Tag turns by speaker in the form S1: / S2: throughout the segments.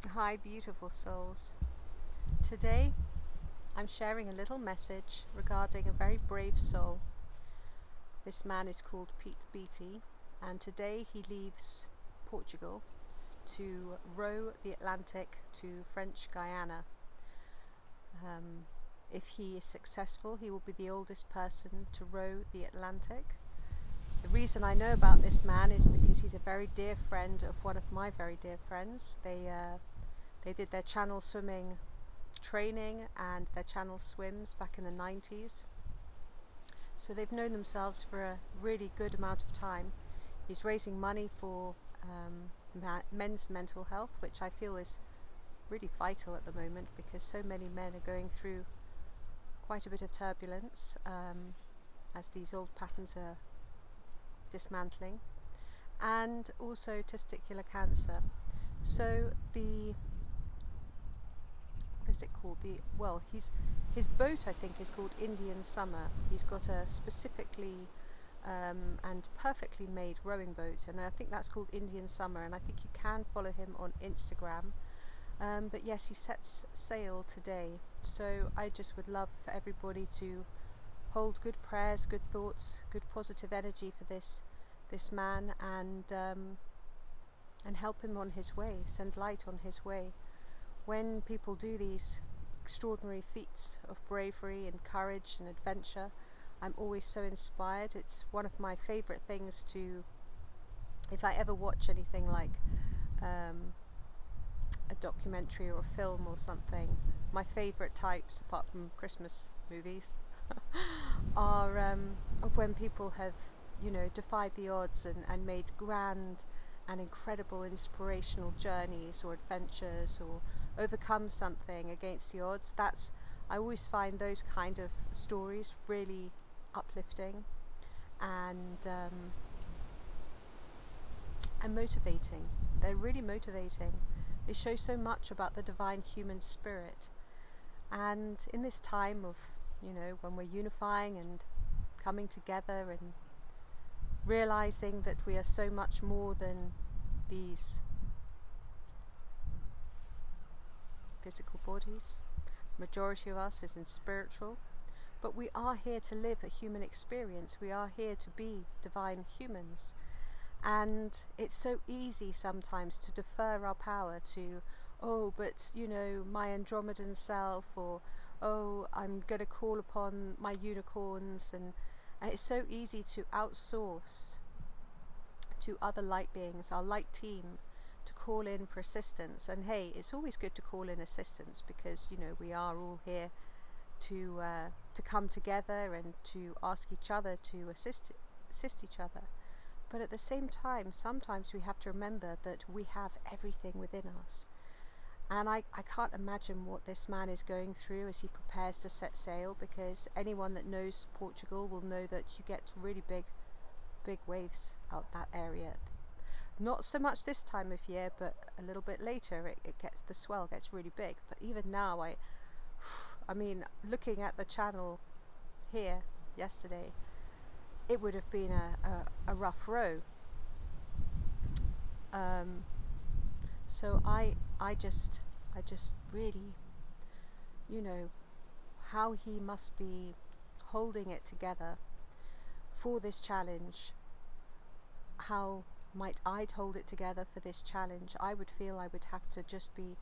S1: Hi, beautiful souls. Today I'm sharing a little message regarding a very brave soul. This man is called Beatty, and today he leaves Portugal to row the Atlantic to French Guiana. If he is successful, he will be the oldest person to row the Atlantic. The reason I know about this man is because he's a very dear friend of one of my very dear friends. They did their channel swimming training and their channel swims back in the 90s. So they've known themselves for a really good amount of time. He's raising money for men's mental health, which I feel is really vital at the moment because so many men are going through quite a bit of turbulence as these old patterns are dismantling, and also testicular cancer. So what is it called? His boat, I think, is called Indian Summer. He's got a specifically and perfectly made rowing boat, and I think that's called Indian Summer, and I think you can follow him on Instagram. But yes, he sets sail today. So I just would love for everybody to hold good prayers, good thoughts, good positive energy for this man, and help him on his way, send light on his way. When people do these extraordinary feats of bravery and courage and adventure, I'm always so inspired. It's one of my favourite things to, if I ever watch anything like a documentary or a film or something, my favourite types, apart from Christmas movies, are of when people have, defied the odds and made grand and incredible inspirational journeys or adventures, or overcome something against the odds. I always find those kind of stories really uplifting and motivating. They're really motivating. They show so much about the divine human spirit. And in this time of, when we're unifying and coming together and realizing that we are so much more than these physical bodies. Majority of us isn't spiritual, but we are here to live a human experience. We are here to be divine humans, and it's so easy sometimes to defer our power to, oh, but my Andromedan self, or oh, I'm going to call upon my unicorns, and it's so easy to outsource to other light beings, our light team, to call in for assistance. And hey, it's always good to call in assistance because we are all here to come together and to ask each other to assist each other. But at the same time, sometimes we have to remember that we have everything within us. And I can't imagine what this man is going through as he prepares to set sail, because anyone that knows Portugal will know that you get really big waves out that area. Not so much this time of year, but a little bit later the swell gets really big. But even now, I mean, looking at the channel here yesterday, it would have been a rough row. So I just really, how he must be holding it together for this challenge. How might I hold it together for this challenge? I would feel I would have to just be,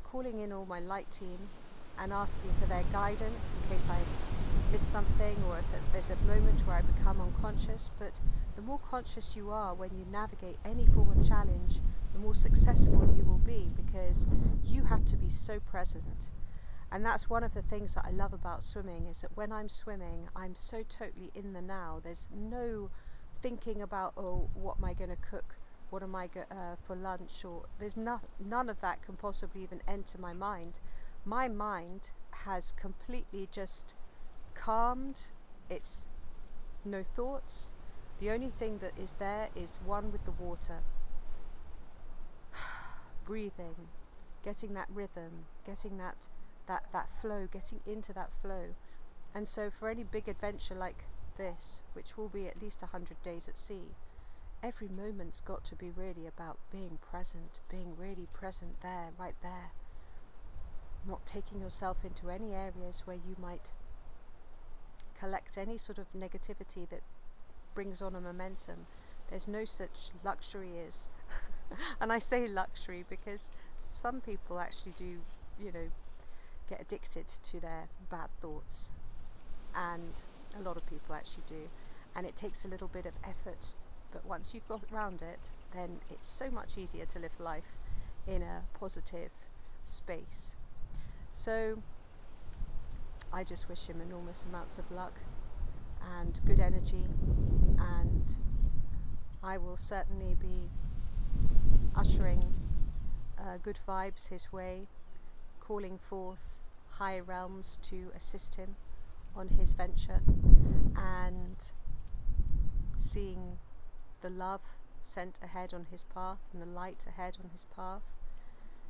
S1: calling in all my light team and asking for their guidance in case I miss something, or if there's a moment where I become unconscious. But the more conscious you are when you navigate any form of challenge, the more successful you will be, because you have to be so present. And that's one of the things that I love about swimming, is that when I'm swimming, I'm so totally in the now. There's no thinking about, oh, what am I going to cook, what am I for lunch, or there's none of that can possibly even enter my mind. My mind has completely just calmed. It's no thoughts. The only thing that is there is one with the water. Breathing, getting that rhythm, getting that flow, getting into that flow. And so for any big adventure like this, which will be at least 100 days at sea, every moment's got to be really about being present, being really present there, right there. Not taking yourself into any areas where you might collect any sort of negativity that brings on a momentum. There's no such luxury as, and I say luxury because some people actually do, you know, get addicted to their bad thoughts, and a lot of people actually do, and it takes a little bit of effort, but once you've got around it, then it's so much easier to live life in a positive space. So I just wish him enormous amounts of luck and good energy, and I will certainly be ushering good vibes his way, calling forth higher realms to assist him on his venture, and seeing the love sent ahead on his path and the light ahead on his path,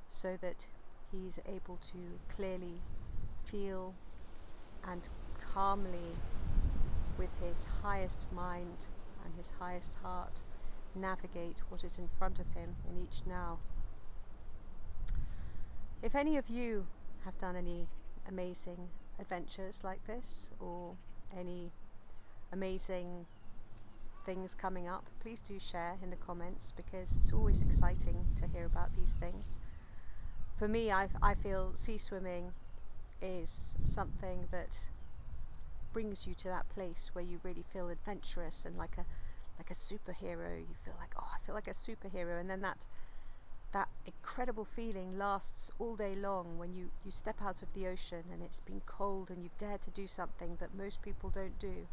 S1: so that he's able to clearly feel and calmly, with his highest mind and his highest heart, navigate what is in front of him in each now. If any of you have done any amazing adventures like this, or any amazing things coming up, please do share in the comments, because it's always exciting to hear about these things. For me, I feel sea swimming is something that brings you to that place where you really feel adventurous and like a superhero. You feel like, oh, I feel like a superhero, and then that incredible feeling lasts all day long when you step out of the ocean and it's been cold and you've dared to do something that most people don't do,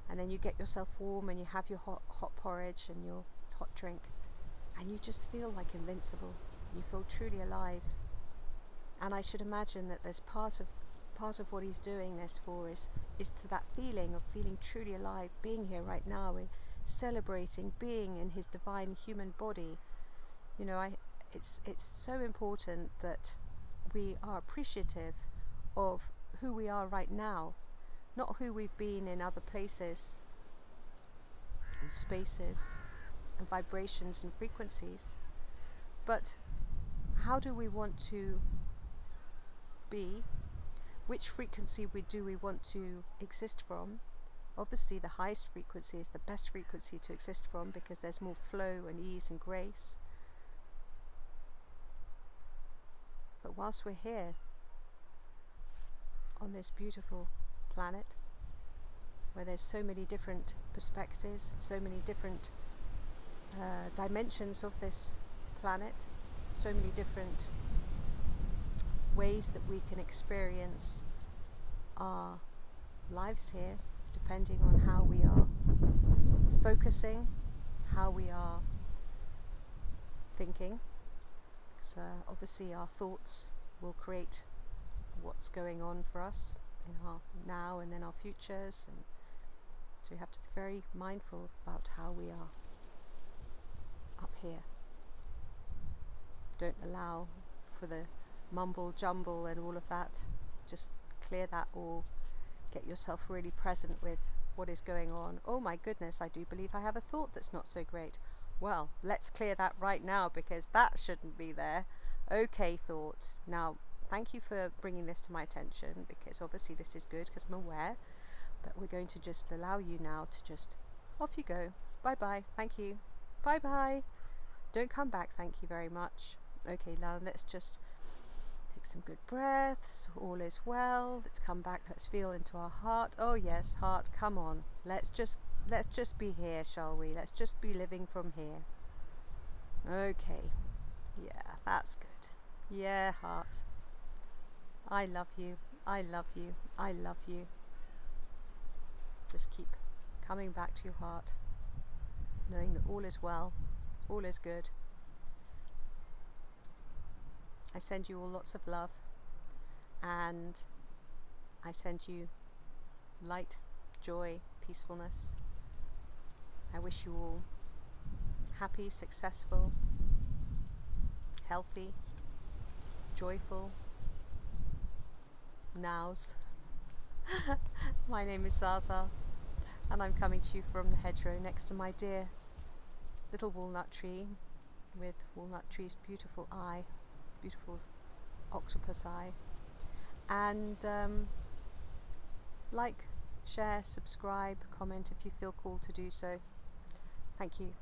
S1: and then you get yourself warm and you have your hot porridge and your hot drink, and you just feel like invincible. You feel truly alive. And I should imagine that there's part of what he's doing this for is to that feeling of feeling truly alive, being here right now, celebrating being in his divine human body. You know, it's so important that we are appreciative of who we are right now, not who we've been in other places and spaces and vibrations and frequencies, but how do we want to be, which frequency do we want to exist from. Obviously the highest frequency is the best frequency to exist from, because there's more flow and ease and grace. But whilst we're here on this beautiful planet, where there's so many different perspectives, so many different dimensions of this planet, so many different ways that we can experience our lives here, depending on how we are focusing, how we are thinking. So obviously our thoughts will create what's going on for us in our now and in our futures, and so you have to be very mindful about how we are up here. Don't allow for the mumble jumble and all of that. Just clear that all. Get yourself really present with what is going on. Oh my goodness, I do believe I have a thought that's not so great. Well, let's clear that right now, because that shouldn't be there. Okay, thought. Now, thank you for bringing this to my attention, because obviously this is good because I'm aware, but we're going to just allow you now to just, off you go. Bye bye. Thank you. Bye bye. Don't come back. Thank you very much. Okay, now let's just take some good breaths. All is well. Let's come back. Let's feel into our heart. Oh yes, heart, come on. Let's just be here, shall we? Let's just be living from here. Okay. Yeah, that's good. Yeah, heart. I love you. I love you. I love you. Just keep coming back to your heart, knowing that all is well, all is good. I send you all lots of love, and I send you light, joy, peacefulness. I wish you all happy, successful, healthy, joyful nows. My name is Zaza, and I'm coming to you from the hedgerow next to my dear little walnut tree with walnut tree's beautiful eye, beautiful octopus eye. And like, share, subscribe, comment if you feel called to do so. Thank you.